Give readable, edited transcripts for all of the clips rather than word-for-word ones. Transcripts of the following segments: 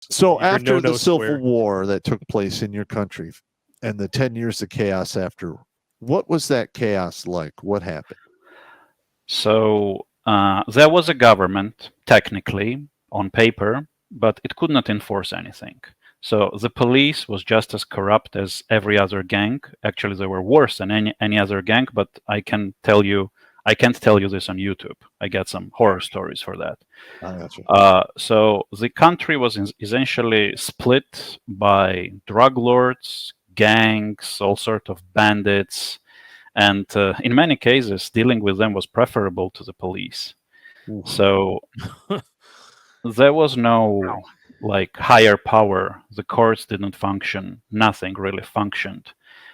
So after the Civil War that took place in your country and the 10 years of chaos after, what was that chaos like? What happened? So there was a government, technically, on paper, but it could not enforce anything. So the police was just as corrupt as every other gang. Actually, they were worse than any other gang, but I can't tell you this on YouTube. I got some horror stories for that. I gotcha. So the country was essentially split by drug lords, gangs, all sort of bandits, and in many cases, dealing with them was preferable to the police. Ooh. So there was no higher power. The courts didn't function. Nothing really functioned.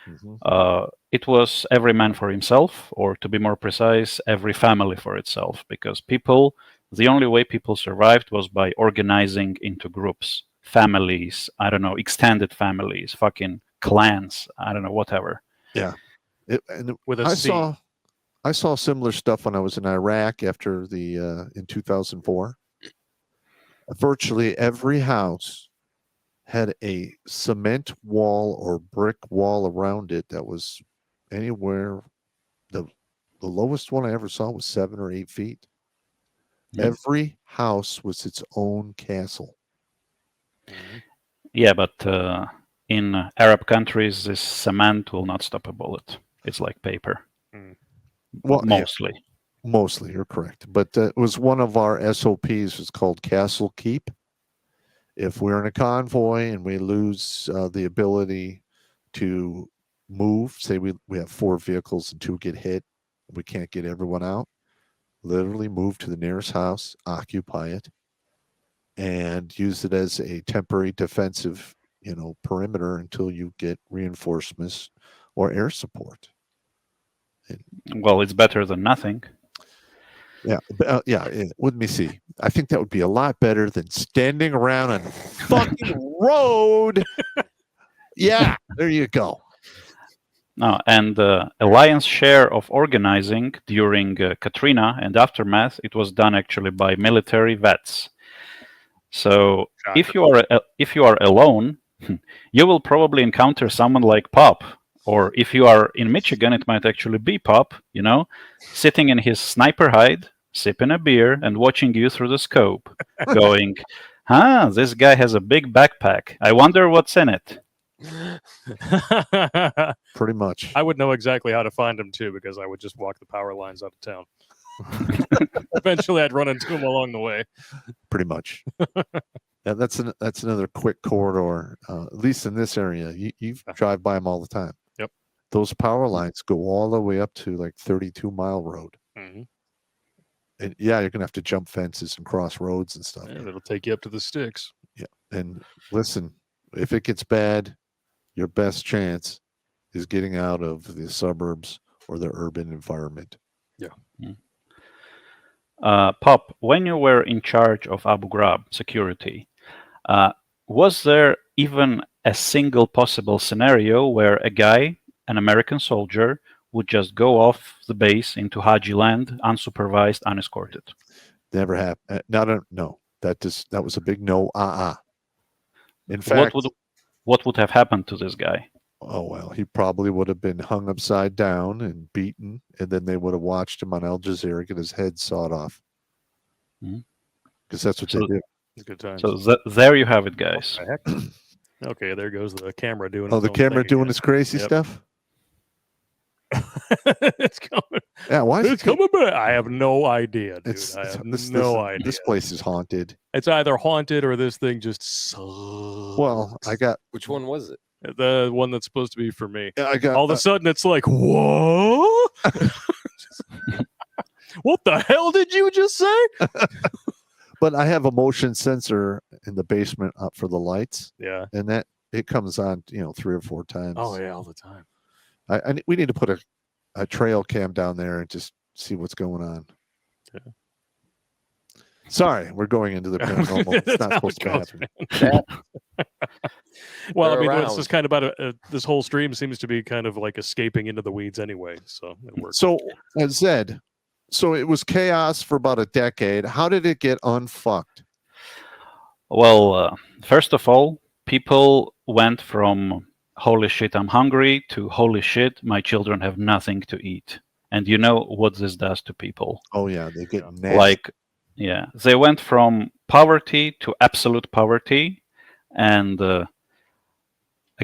Mm-hmm. It was every man for himself, or to be more precise, every family for itself, because the only way people survived was by organizing into groups, families, I don't know, extended families, fucking clans, I don't know, whatever. Yeah. I saw similar stuff when I was in Iraq after in 2004. Virtually every house had a cement wall or brick wall around it that was anywhere. The lowest one I ever saw was 7 or 8 feet. Every house was its own castle. Yeah, but in Arab countries, this cement will not stop a bullet. It's like paper. Well, mostly. Yeah, mostly, you're correct. But it was one of our SOPs. It's called Castle Keep. If we're in a convoy and we lose the ability to move, say we have 4 vehicles and 2 get hit, we can't get everyone out, literally move to the nearest house, occupy it, and use it as a temporary defensive, perimeter until you get reinforcements or air support. Well, it's better than nothing. Yeah, let me see. I think that would be a lot better than standing around on a fucking road. Yeah, there you go. No, and the lion's share of organizing during Katrina and aftermath, it was done actually by military vets. So if you are alone, you will probably encounter someone like Pop, or if you are in Michigan, it might actually be Pop, sitting in his sniper hide, sipping a beer and watching you through the scope, going, this guy has a big backpack. I wonder what's in it. Pretty much. I would know exactly how to find him too, because I would just walk the power lines out of town. Eventually, I'd run into him along the way. Pretty much. Yeah, that's another quick corridor. At least in this area, you drive by them all the time. Yep. Those power lines go all the way up to like 32 Mile Road. Mm-hmm. And yeah, you're gonna have to jump fences and cross roads and stuff. And it'll take you up to the sticks. Yeah. And listen, if it gets bad, your best chance is getting out of the suburbs or the urban environment. Yeah. Pop, when you were in charge of Abu Ghraib security, was there even a single possible scenario where a guy, an American soldier, would just go off the base into Haji land, unsupervised, unescorted? Never happened. No. That was a big no. In fact, what would have happened to this guy? Oh, well, he probably would have been hung upside down and beaten, and then they would have watched him on Al Jazeera get his head sawed off. Because that's what they do. Good times. So there you have it, guys. What the heck? Okay, there goes the camera doing. Oh, the camera doing its crazy stuff. It's coming. Yeah, why? It's coming back. I have no idea, dude. I have no idea. This place is haunted. It's either haunted or this thing just sucks. Well, Which one was it? The one that's supposed to be for me. Yeah, I got. All of a sudden, it's like, what? What the hell did you just say? But I have a motion sensor in the basement up for the lights. Yeah, and that it comes on, 3 or 4 times. Oh yeah, all the time. We need to put a trail cam down there and just see what's going on. Yeah. Sorry, we're going into the paranormal. It's not supposed to happen. Well, I mean, it's just kind of about this whole stream seems to be kind of like escaping into the weeds anyway, so it works. So, Zedd, so it was chaos for about a decade. How did it get unfucked? Well, first of all, people went from holy shit, I'm hungry to holy shit, my children have nothing to eat. And you know what this does to people. Oh yeah, they get nasty. Like, yeah, they went from poverty to absolute poverty. And a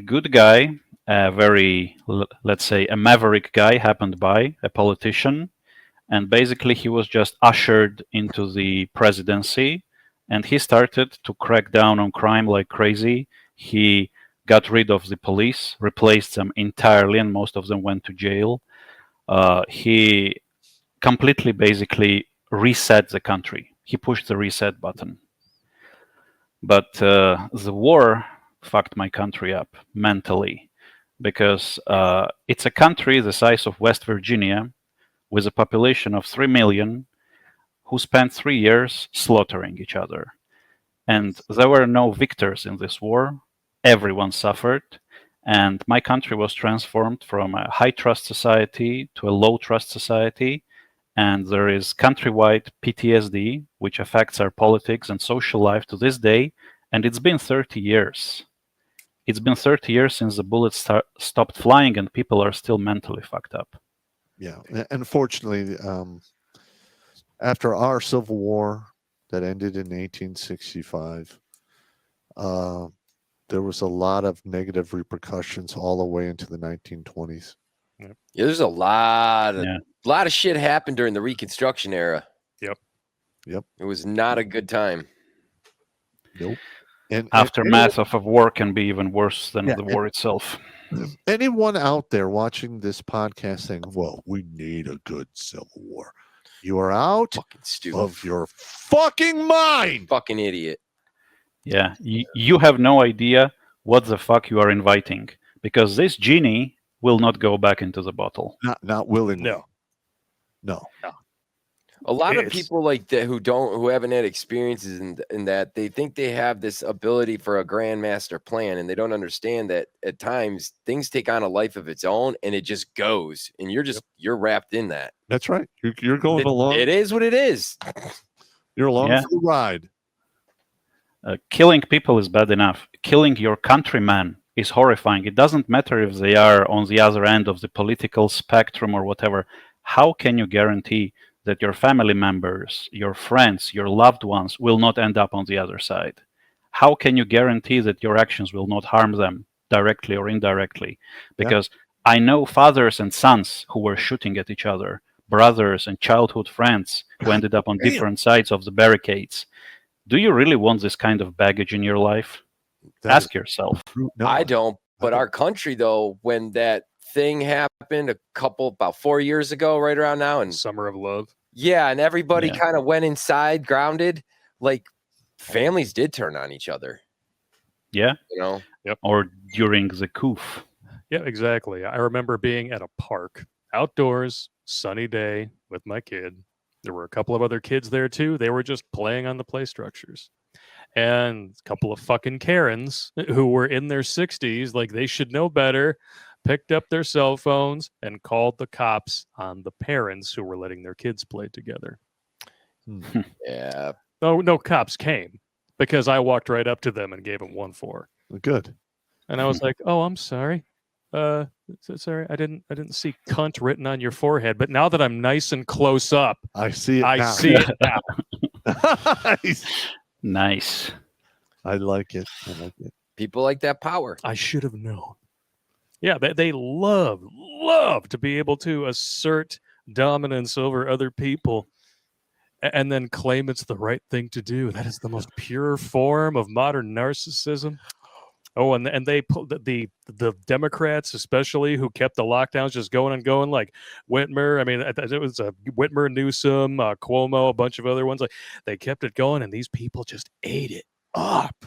good guy, let's say, a maverick guy happened by, a politician. And basically, he was just ushered into the presidency. And he started to crack down on crime like crazy. He got rid of the police, replaced them entirely, and most of them went to jail. He completely, basically, reset the country. He pushed the reset button. But the war fucked my country up mentally because it's a country the size of West Virginia with a population of 3 million who spent 3 years slaughtering each other. And there were no victors in this war. Everyone suffered. And my country was transformed from a high trust society to a low trust society. And there is countrywide PTSD, which affects our politics and social life to this day. And it's been 30 years. It's been 30 years since the bullets stopped flying, and people are still mentally fucked up. Yeah. Unfortunately, after our Civil War that ended in 1865, there was a lot of negative repercussions all the way into the 1920s. Yeah, there's a lot of shit happened during the Reconstruction era. Yep. It was not a good time. Nope. And aftermath of a war can be even worse than the war itself. Anyone out there watching this podcast saying, well, we need a good Civil War, you are out of your fucking mind. Fucking idiot. Yeah, you have no idea what the fuck you are inviting, because this genie will not go back into the bottle. Not willingly. No. A lot of people like that who haven't had experiences in that, they think they have this ability for a grand master plan, and they don't understand that at times things take on a life of its own and it just goes, and you're wrapped in that. That's right. You're going along. It is what it is. You're along for the ride. Killing people is bad enough. Killing your countrymen is horrifying. It doesn't matter if they are on the other end of the political spectrum or whatever. How can you guarantee that your family members, your friends, your loved ones will not end up on the other side? How can you guarantee that your actions will not harm them directly or indirectly? Because I know fathers and sons who were shooting at each other, brothers and childhood friends who ended up on different sides of the barricades. Do you really want this kind of baggage in your life? Ask yourself. No, I don't. But our country, though, when that thing happened about 4 years ago, right around now, and Summer of Love. Yeah, and everybody kind of went inside, grounded. Like, families did turn on each other. Yeah. You know? Yep. Or during the coup. Yeah, exactly. I remember being at a park, outdoors, sunny day with my kid. There were a couple of other kids there too. They were just playing on the play structures. And a couple of fucking Karens who were in their 60s, like they should know better, picked up their cell phones and called the cops on the parents who were letting their kids play together. Yeah. No cops came because I walked right up to them and gave them 1-4. Good. And I was like, "Oh, I'm sorry. Sorry, I didn't see cunt written on your forehead, but now that I'm nice and close up, I see it now. see it now." Nice. I like it. People like that power. I should have known. Yeah, they love to be able to assert dominance over other people and then claim it's the right thing to do. That is the most pure form of modern narcissism. Oh, and they put the Democrats, especially, who kept the lockdowns just going and going, like Whitmer. I mean, it was Whitmer, Newsom, Cuomo, a bunch of other ones. Like, they kept it going, and these people just ate it up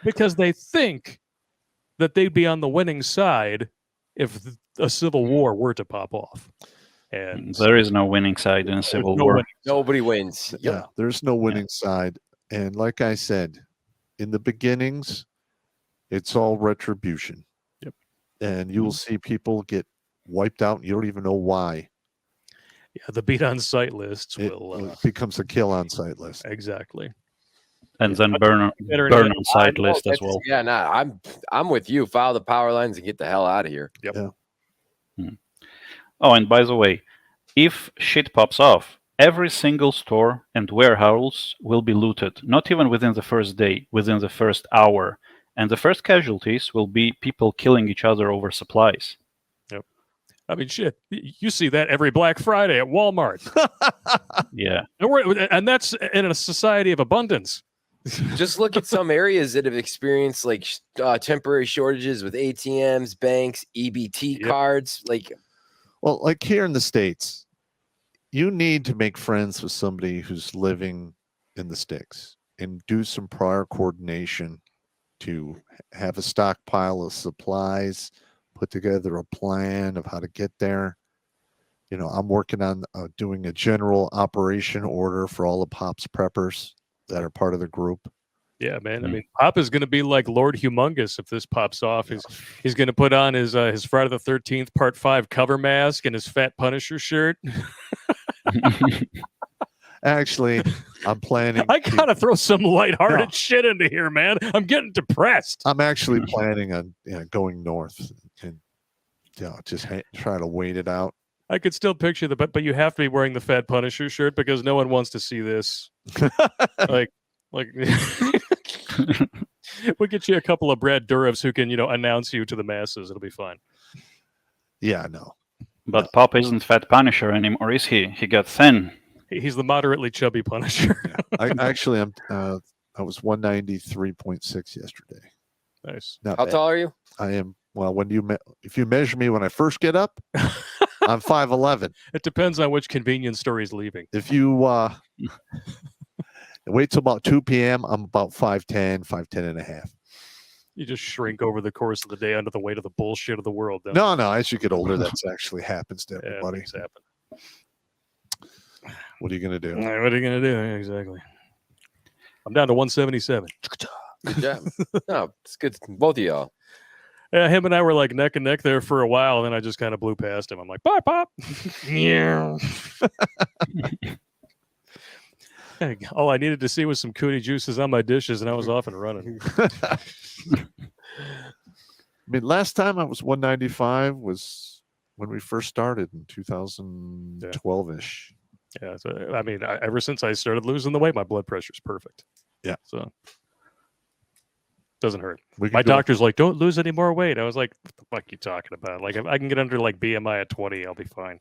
because they think that they'd be on the winning side if a civil war were to pop off. And there is no winning side in a civil war. Nobody wins. Yeah, there's no winning side. And like I said, in the beginnings, it's all retribution. Yep. And you will see people get wiped out and you don't even know why. Yeah, the beat on site lists it will becomes a kill on site list. Exactly. and then burn on site list as well. Yeah, nah, I'm with you. Follow the power lines and get the hell out of here. Yep. Yeah. Oh, and by the way, if shit pops off, every single store and warehouse will be looted, not even within the first day, within the first hour. And the first casualties will be people killing each other over supplies. Yep. I mean, shit, you see that every Black Friday at Walmart. Yeah. And that's in a society of abundance. Just look at some areas that have experienced like temporary shortages with ATMs, banks, EBT cards. Well, like here in the States, you need to make friends with somebody who's living in the sticks and do some prior coordination to have a stockpile of supplies, put together a plan of how to get there. You know, I'm working on doing a general operation order for all the Pops preppers that are part of the group. Yeah, man. I mean, Pop is going to be like Lord Humongous if this pops off. He's going to put on his Friday the 13th Part 5 cover mask and his Fat Punisher shirt. Actually, I'm planning. I gotta throw some lighthearted shit into here, man. I'm getting depressed. I'm actually planning on going north and just try to wait it out. I could still picture but you have to be wearing the Fat Punisher shirt because no one wants to see this. like we'll get you a couple of Brad Dourifs who can, announce you to the masses. It'll be fine. Yeah, no. But Pop isn't Fat Punisher anymore, is he? He got thin. He's the moderately chubby Punisher. I was 193.6 yesterday. Nice. How tall are you? I am. Well, if you measure me when I first get up, I'm 5'11". It depends on which convenience store he's leaving. If you wait till about 2 p.m., I'm about 5'10", 5'10 and a half. You just shrink over the course of the day under the weight of the bullshit of the world. No. As you get older, that's actually happens to everybody. Things happen. What are you going to do? What are you going to do? Exactly. I'm down to 177. Good job. No, it's good. Both of y'all. Yeah, him and I were like neck and neck there for a while, and then I just kind of blew past him. I'm like, bye, Pop. Yeah. All I needed to see was some cootie juices on my dishes, and I was off and running. I mean, last time I was 195 was when we first started in 2012-ish. Yeah, so, I mean, ever since I started losing the weight, my blood pressure's perfect. Yeah. So doesn't hurt. My doctor's like, don't lose any more weight. I was like, what the fuck are you talking about? Like, if I can get under like BMI at 20, I'll be fine.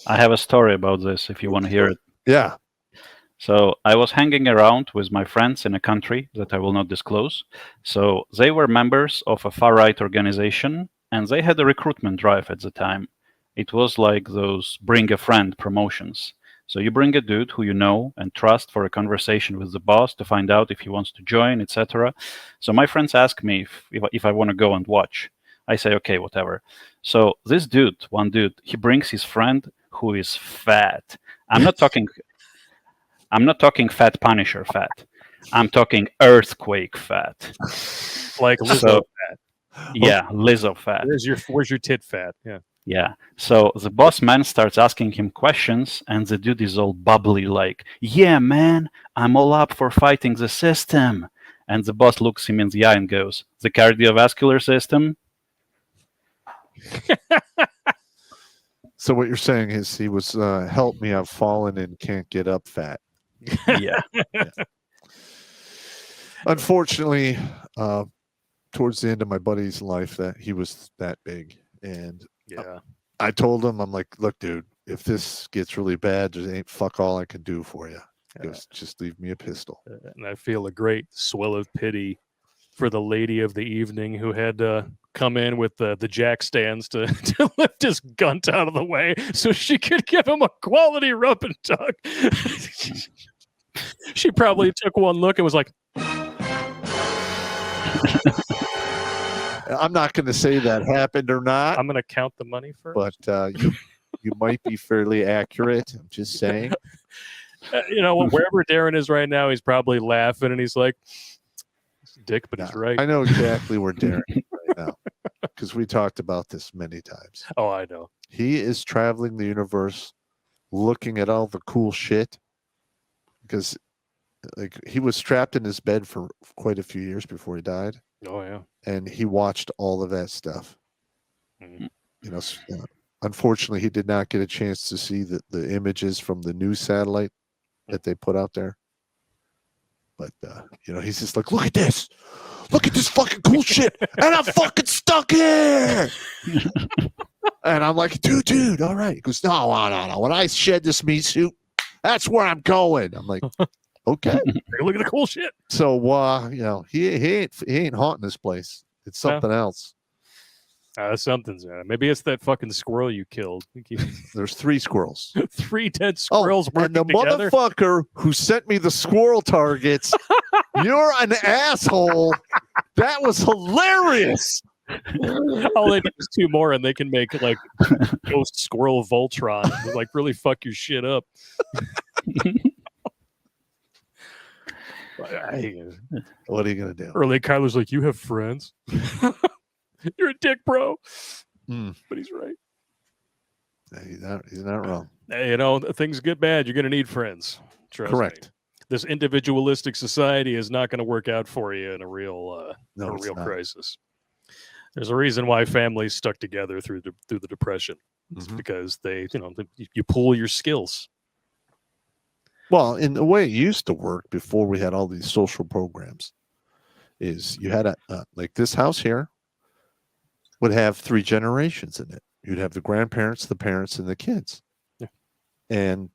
I have a story about this if you want to hear it. Yeah. So I was hanging around with my friends in a country that I will not disclose. So they were members of a far-right organization, and they had a recruitment drive at the time. It was like those bring a friend promotions. So you bring a dude who you know and trust for a conversation with the boss to find out if he wants to join, etc. So my friends ask me if I want to go and watch. I say, okay, whatever. So this one dude, he brings his friend who is fat. I'm not talking Fat Punisher fat. I'm talking earthquake fat. Like Lizzo fat. Yeah, Lizzo fat. Where's your tit fat? Yeah. Yeah. So the boss man starts asking him questions, and the dude is all bubbly, like, yeah, man, I'm all up for fighting the system. And the boss looks him in the eye and goes, the cardiovascular system? So what you're saying is he was, help me, I've fallen and can't get up fat. Yeah. Unfortunately, towards the end of my buddy's life, that he was that big. And yeah, I told him, I'm like, look, dude, if this gets really bad, there ain't fuck all I can do for you. Just leave me a pistol. And I feel a great swell of pity for the lady of the evening who had to come in with the jack stands to lift his gunt out of the way so she could give him a quality rub and tug. She probably took one look and was like, I'm not going to say that happened or not. I'm going to count the money first. But you might be fairly accurate. I'm just saying. Wherever Darren is right now, he's probably laughing and he's like, dick, but he's right. I know exactly where Darren is right now because we talked about this many times. Oh, I know. He is traveling the universe looking at all the cool shit because like he was trapped in his bed for quite a few years before he died, Oh yeah. and he watched all of that stuff. Mhm. You know, unfortunately, he did not get a chance to see the images from the new satellite that they put out there. But you know, he's just like, look at this fucking cool shit, and I'm fucking stuck here. And I'm like, dude, all right. He goes, no. When I shed this meat suit, that's where I'm going. I'm like, okay. Hey, look at the cool shit. So you know, he ain't haunting this place. It's something else. Something's maybe it's that fucking squirrel you killed. There's 3 squirrels. 3 dead squirrels and the working together. motherfucker who sent me the squirrel targets, you're an asshole. That was hilarious. All they need is 2 more, and they can make like Ghost Squirrel Voltron, and, like really fuck your shit up. What are you gonna do? Early Kyler's like, you have friends. You're a dick, bro. Mm. But he's right. He's not wrong. Hey, you know, things get bad. You're going to need friends. Trust Correct. me. This individualistic society is not going to work out for you in a real, No, crisis. There's a reason why families stuck together through the Depression. It's because you pool your skills. Well, in the way it used to work before we had all these social programs, is you had like this house here would have 3 generations in it. You'd have the grandparents, the parents, and the kids. Yeah. And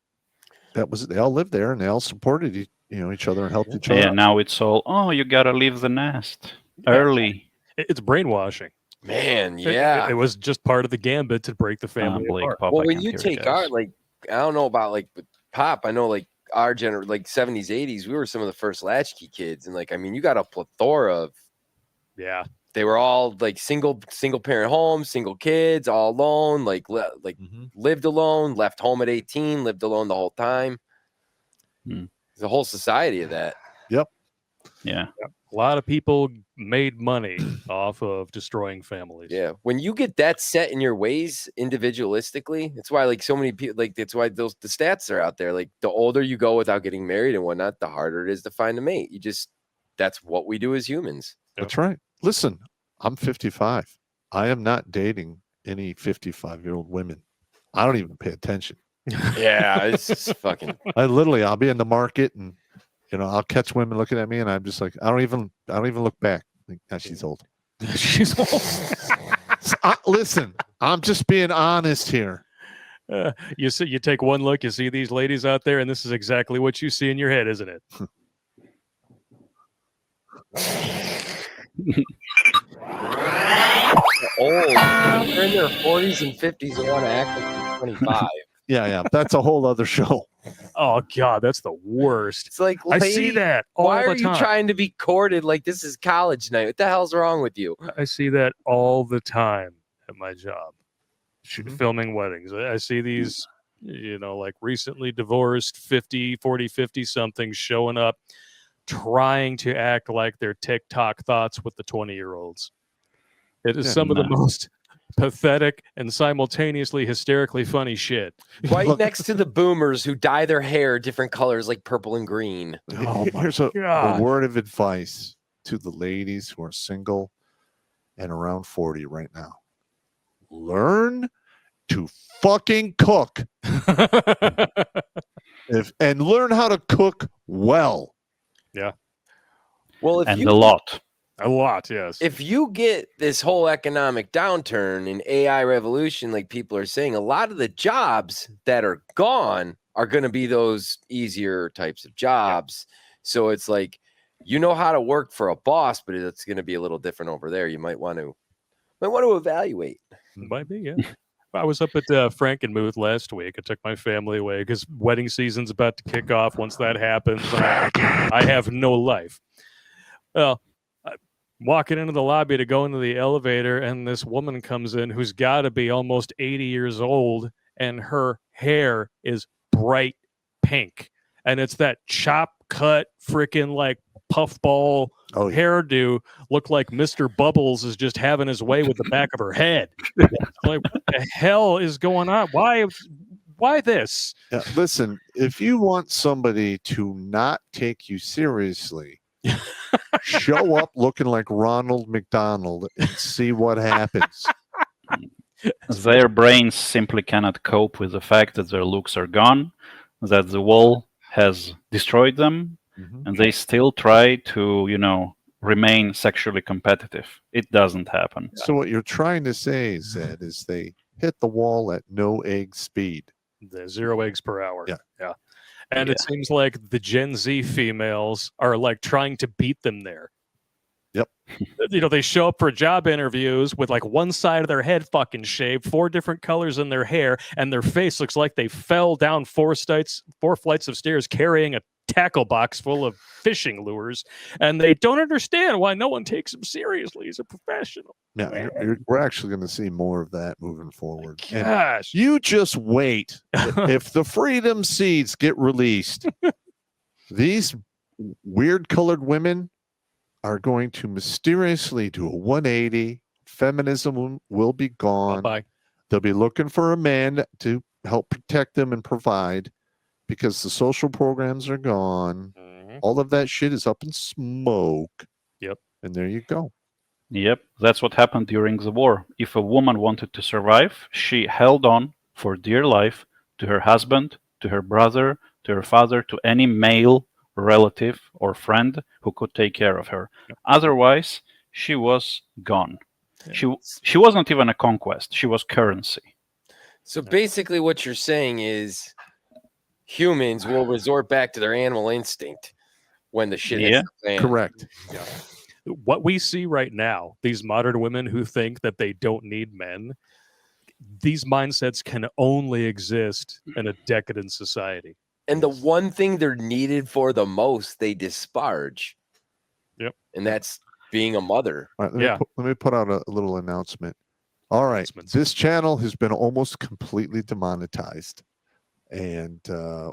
that was they all lived there, and they all supported each other and helped each other. Yeah, now it's all, you gotta leave the nest early. It's brainwashing. Man, yeah. It was just part of the gambit to break the family apart. Well, when you take our, like, I don't know about like Pop, I know like our like 70s, 80s, we were some of the first latchkey kids, and like, I mean, you got a plethora of they were all like single parent homes, single kids, all alone, lived alone, left home at 18, lived alone the whole time. There's a whole society of that. Yep. Yeah. A lot of people made money off of destroying families. Yeah. When you get that set in your ways individualistically, it's why like so many people, like that's why the stats are out there. Like the older you go without getting married and whatnot, the harder it is to find a mate. That's what we do as humans. That's right. Listen, I'm 55. I am not dating any 55-year-old women. I don't even pay attention. Yeah, it's just fucking. I'll be in the market, and I'll catch women looking at me, and I'm just like, I don't even look back. Like, she's old. She's old. Listen, I'm just being honest here. You take one look, you see these ladies out there, and this is exactly what you see in your head, isn't it? Old. They're in their 40s and 50s and want to act like they're 25. Yeah. That's a whole other show. Oh God, that's the worst. It's like, I see that all why the are you time. trying to be courted like this is college night? What the hell's wrong with you? I see that all the time at my job, filming weddings. I see these, like recently divorced 40, 50 somethings showing up, trying to act like they're TikTok thoughts with the 20-year-olds. It is some of the most pathetic and simultaneously hysterically funny shit. Right next to the boomers who dye their hair different colors like purple and green. Oh, here's a word of advice to the ladies who are single and around 40 right now. Learn to fucking cook. And learn how to cook well. Yeah. Well, a lot. A lot, yes. If you get this whole economic downturn and AI revolution, like people are saying, a lot of the jobs that are gone are going to be those easier types of jobs. Yeah. So it's like, how to work for a boss, but it's going to be a little different over there. You might want to evaluate. Might be, yeah. I was up at Frankenmuth last week. I took my family away because wedding season's about to kick off. Once that happens, I have no life. Well, walking into the lobby to go into the elevator, and this woman comes in who's got to be almost 80 years old, and her hair is bright pink. And it's that chop cut freaking like puffball hairdo. Looked like Mr. Bubbles is just having his way with the back of her head. Like, what the hell is going on? Why Why this? Listen, if you want somebody to not take you seriously, show up looking like Ronald McDonald and see what happens. Their brains simply cannot cope with the fact that their looks are gone, that the wall has destroyed them, and they still try to, remain sexually competitive. It doesn't happen. So what you're trying to say, Zed, is they hit the wall at no egg speed. The 0 eggs per hour. Yeah. And it seems like the Gen Z females are like trying to beat them there. Yep. They show up for job interviews with like one side of their head fucking shaved, 4 different colors in their hair, and their face looks like they fell down 4 flights of stairs carrying a tackle box full of fishing lures, and they don't understand why no one takes them seriously as a professional. Yeah, we're actually going to see more of that moving forward. Gosh. And you just wait. If the freedom seeds get released, these weird colored women are going to mysteriously do a 180. Feminism will be gone. Bye-bye. They'll be looking for a man to help protect them and provide, because the social programs are gone. All of that shit is up in smoke. Yep. And there you go. Yep, that's what happened during the war. If a woman wanted to survive, she held on for dear life to her husband, to her brother, to her father, to any male relative or friend who could take care of her. Otherwise, she was gone. She wasn't even a conquest. She was currency. So basically what you're saying is humans will resort back to their animal instinct when the shit hits the fan. Correct. Yeah. What we see right now, these modern women who think that they don't need men, these mindsets can only exist in a decadent society. And the one thing they're needed for the most, they disparage. Yep. And that's being a mother. All right, let me put out a little announcement. All right, this channel has been almost completely demonetized. And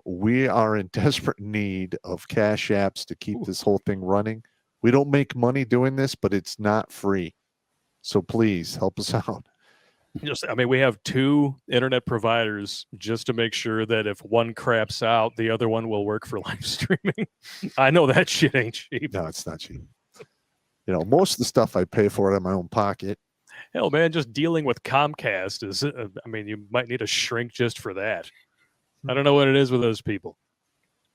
we are in desperate need of cash apps to keep this whole thing running. We don't make money doing this, but it's not free. So please help us out. We have 2 internet providers just to make sure that if one craps out, the other one will work for live streaming. I know that shit ain't cheap. No, it's not cheap. Most of the stuff I pay for it in my own pocket. Hell, man, just dealing with Comcast is, you might need a shrink just for that. I don't know what it is with those people.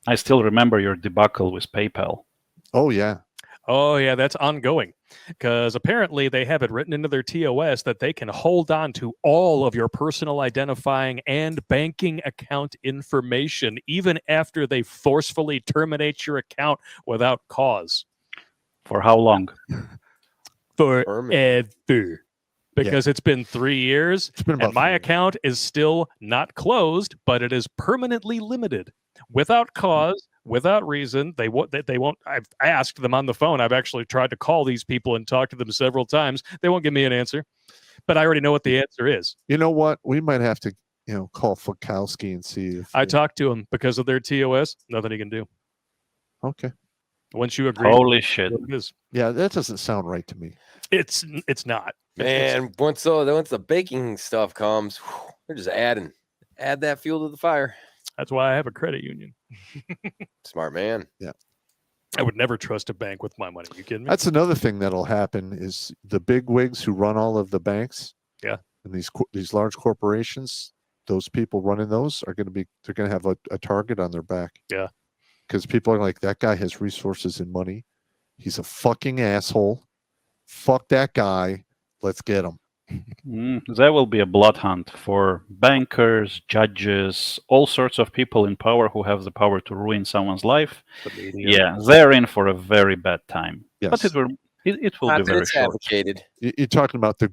I still remember your debacle with PayPal. Oh, yeah. Oh, yeah, that's ongoing. Because apparently they have it written into their TOS that they can hold on to all of your personal identifying and banking account information, even after they forcefully terminate your account without cause. For how long? Forever. Because it's been 3 years, and my account is still not closed, but it is permanently limited. Without cause, without reason. They won't. I've asked them on the phone. I've actually tried to call these people and talk to them several times. They won't give me an answer, but I already know what the answer is. You know what? We might have to, call Fukowski and see if I talked to him because of their TOS. Nothing he can do. Okay. Once you agree. Holy shit. Yeah, that doesn't sound right to me. It's not. Man, once the baking stuff comes, they're just add that fuel to the fire. That's why I have a credit union. Smart man. Yeah. I would never trust a bank with my money. You kidding me? That's another thing that'll happen is the big wigs who run all of the banks. Yeah. And these large corporations, those people running those they're going to have a target on their back. Yeah. Because people are like, that guy has resources and money. He's a fucking asshole. Fuck that guy. Let's get him. There will be a blood hunt for bankers, judges, all sorts of people in power who have the power to ruin someone's life. Yeah, they're in for a very bad time. Yes. But it will be very short. Advocated. You're talking about the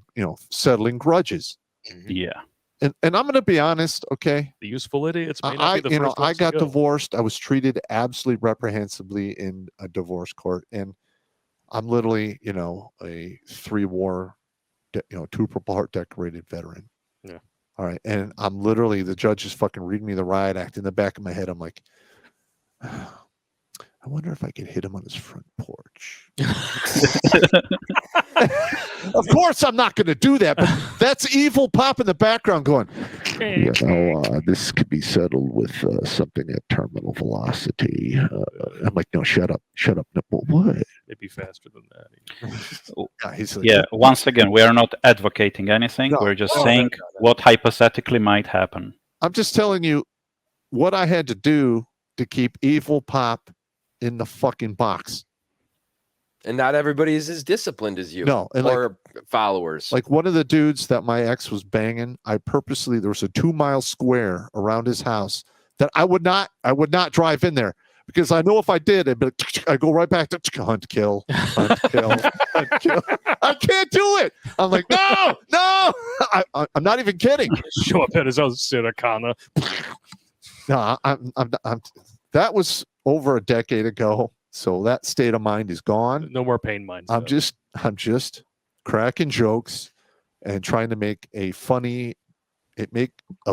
settling grudges. Yeah. And I'm going to be honest, okay? The useful idiots may not be the first I got divorced. I was treated absolutely reprehensibly in a divorce court, and I'm literally, a 3-war, 2 Purple Heart decorated veteran. Yeah. All right, and I'm literally, the judge is fucking reading me the riot act. In the back of my head, I'm like, I wonder if I could hit him on his front porch. Of course I'm not going to do that. But that's evil Pop in the background going, this could be settled with something at terminal velocity. I'm like, no, shut up. No, what? Maybe faster than that. He's like, Once again, we are not advocating anything. No. We're just No, saying what hypothetically might happen. I'm just telling you what I had to do to keep evil Pop in the fucking box. And not everybody is as disciplined as you. No, and or followers. Like one of the dudes that my ex was banging, I purposely, there was a 2-mile square around his house that I would not drive in there because I know if I did, I'd go right back to hunt, kill, hunt, kill, hunt, kill. I can't do it. I'm like, no, I'm not even kidding. Show up at his house, Siracana. No, I'm that was over a decade ago. So that state of mind is gone. No more pain minds. I'm just cracking jokes and trying to make a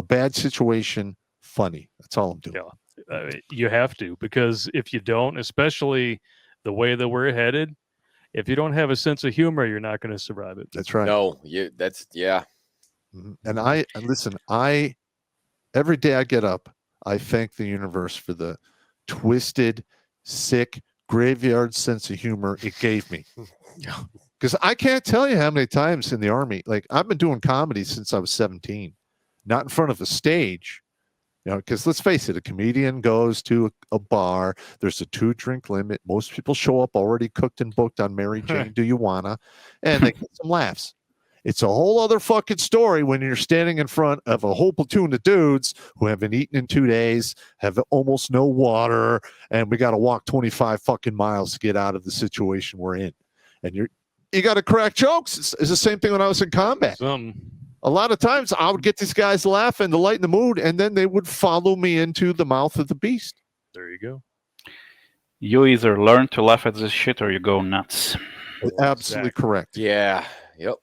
bad situation funny. That's all I'm doing. Yeah, you have to, because if you don't, especially the way that we're headed, if you don't have a sense of humor, you're not going to survive it. That's right. No, And listen, every day I get up, I thank the universe for the twisted, sick, graveyard sense of humor it gave me. Because I can't tell you how many times in the Army, like I've been doing comedy since I was 17, not in front of a stage, because let's face it, a comedian goes to a bar, there's a 2-drink limit. Most people show up already cooked and booked on Mary Jane, do you wanna? And they get some laughs. It's a whole other fucking story when you're standing in front of a whole platoon of dudes who haven't eaten in 2 days, have almost no water, and we got to walk 25 fucking miles to get out of the situation we're in. And you got to crack jokes. It's the same thing when I was in combat. A lot of times I would get these guys laughing to lighten the mood, and then they would follow me into the mouth of the beast. There you go. You either learn to laugh at this shit or you go nuts. Absolutely correct. Yeah. Yep.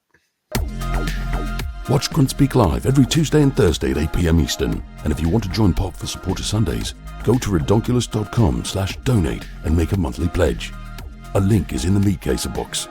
Watch Grunt Speak live every Tuesday and Thursday at 8 p.m. Eastern. And if you want to join Pop for Supporter Sundays, go to redonkulous.com/donate and make a monthly pledge. A link is in the meat caser box.